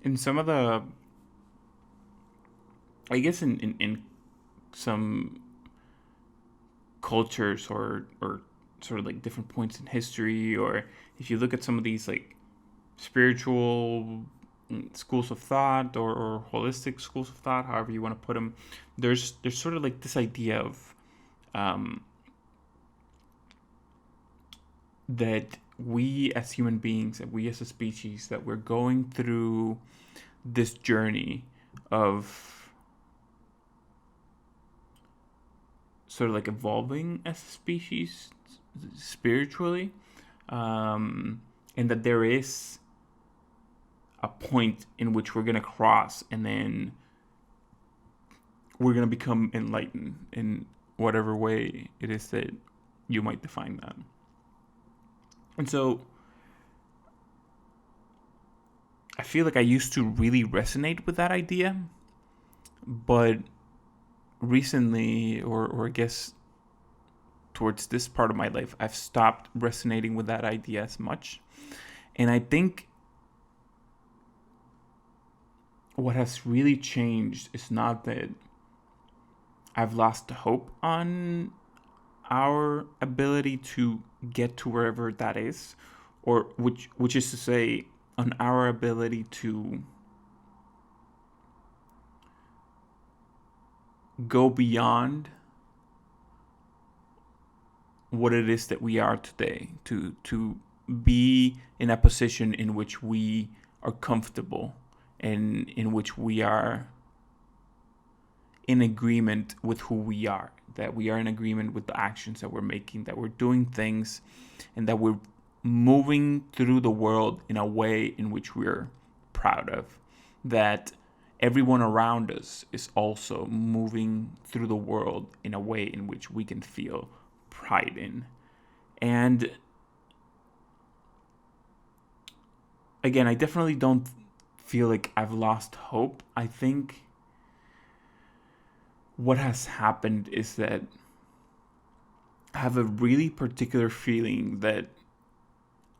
in some of the, I guess in some cultures or sort of like different points in history, or if you look at some of these like spiritual schools of thought or holistic schools of thought, however you want to put them, there's sort of like this idea of um, that we as human beings, that we as a species, that we're going through this journey of sort of like evolving as a species spiritually, and that there is a point in which we're going to cross, and then we're going to become enlightened in whatever way it is that you might define that. And so I feel like I used to really resonate with that idea, but recently, or I guess towards this part of my life, I've stopped resonating with that idea as much. And I think what has really changed is not that I've lost hope on our ability to get to wherever that is, or which is to say, on our ability to go beyond what it is that we are today, to be in a position in which we are comfortable and in which we are in agreement with who we are, that we are in agreement with the actions that we're making, that we're doing things, and that we're moving through the world in a way in which we're proud of, that everyone around us is also moving through the world in a way in which we can feel pride in. And again, I definitely don't feel like I've lost hope. I think what has happened is that I have a really particular feeling that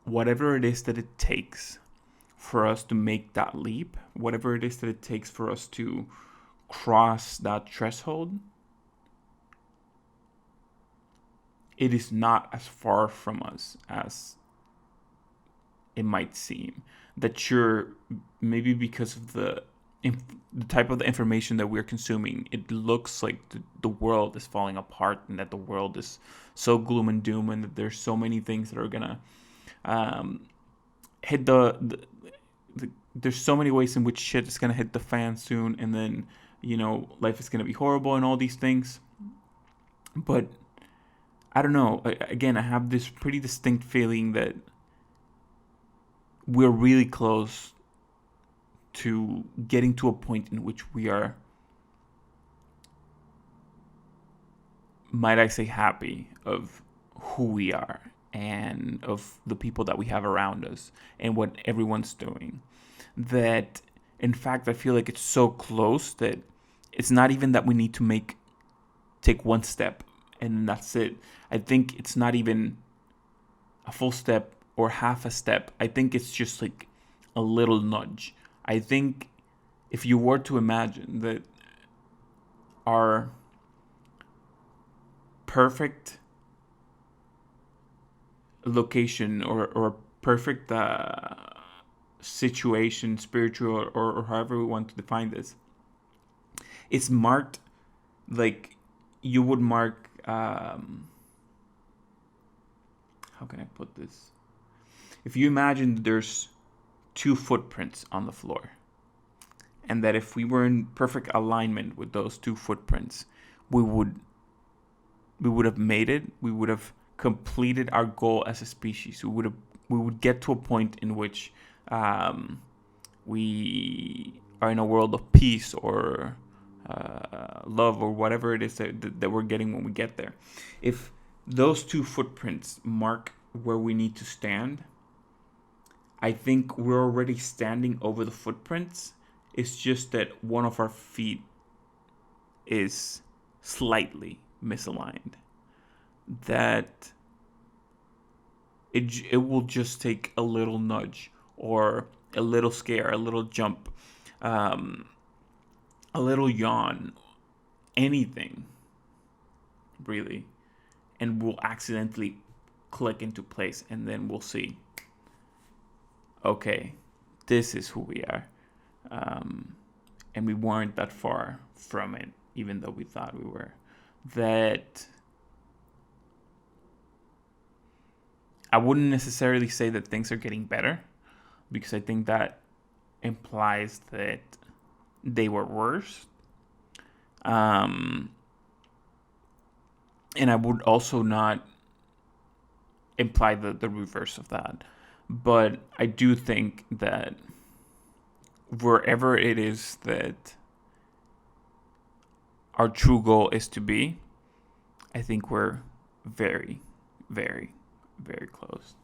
whatever it is that it takes for us to make that leap, whatever it is that it takes for us to cross that threshold, it is not as far from us as it might seem. That sure, maybe because of the type of the information that we're consuming, it looks like the world is falling apart, and that the world is so gloom and doom, and that there's so many things that are gonna um, hit there's so many ways in which shit is gonna hit the fan soon, and then life is gonna be horrible and all these things. But I don't know. Again, I have this pretty distinct feeling that we're really close to getting to a point in which we are, might I say, happy of who we are and of the people that we have around us and what everyone's doing. That, in fact, I feel like it's so close that it's not even that we need to take one step and that's it. I think it's not even a full step or half a step. I think it's just like a little nudge. I think if you were to imagine that our perfect location or perfect situation, spiritual, or however we want to define this, it's marked like you would mark. How can I put this? If you imagine there's two footprints on the floor, and that if we were in perfect alignment with those two footprints, we would have made it. We would have completed our goal as a species. We would get to a point in which we are in a world of peace or love or whatever it is that we're getting when we get there. If those two footprints mark where we need to stand, I think we're already standing over the footprints. It's just that one of our feet is slightly misaligned. That it will just take a little nudge or a little scare, a little jump, um, a little yawn, anything, really, and we'll accidentally click into place, and then we'll see, okay, this is who we are. And we weren't that far from it, even though we thought we were. That I wouldn't necessarily say that things are getting better, because I think that implies that they were worse. And I would also not imply the reverse of that. But I do think that wherever it is that our true goal is to be, I think we're very, very, very close.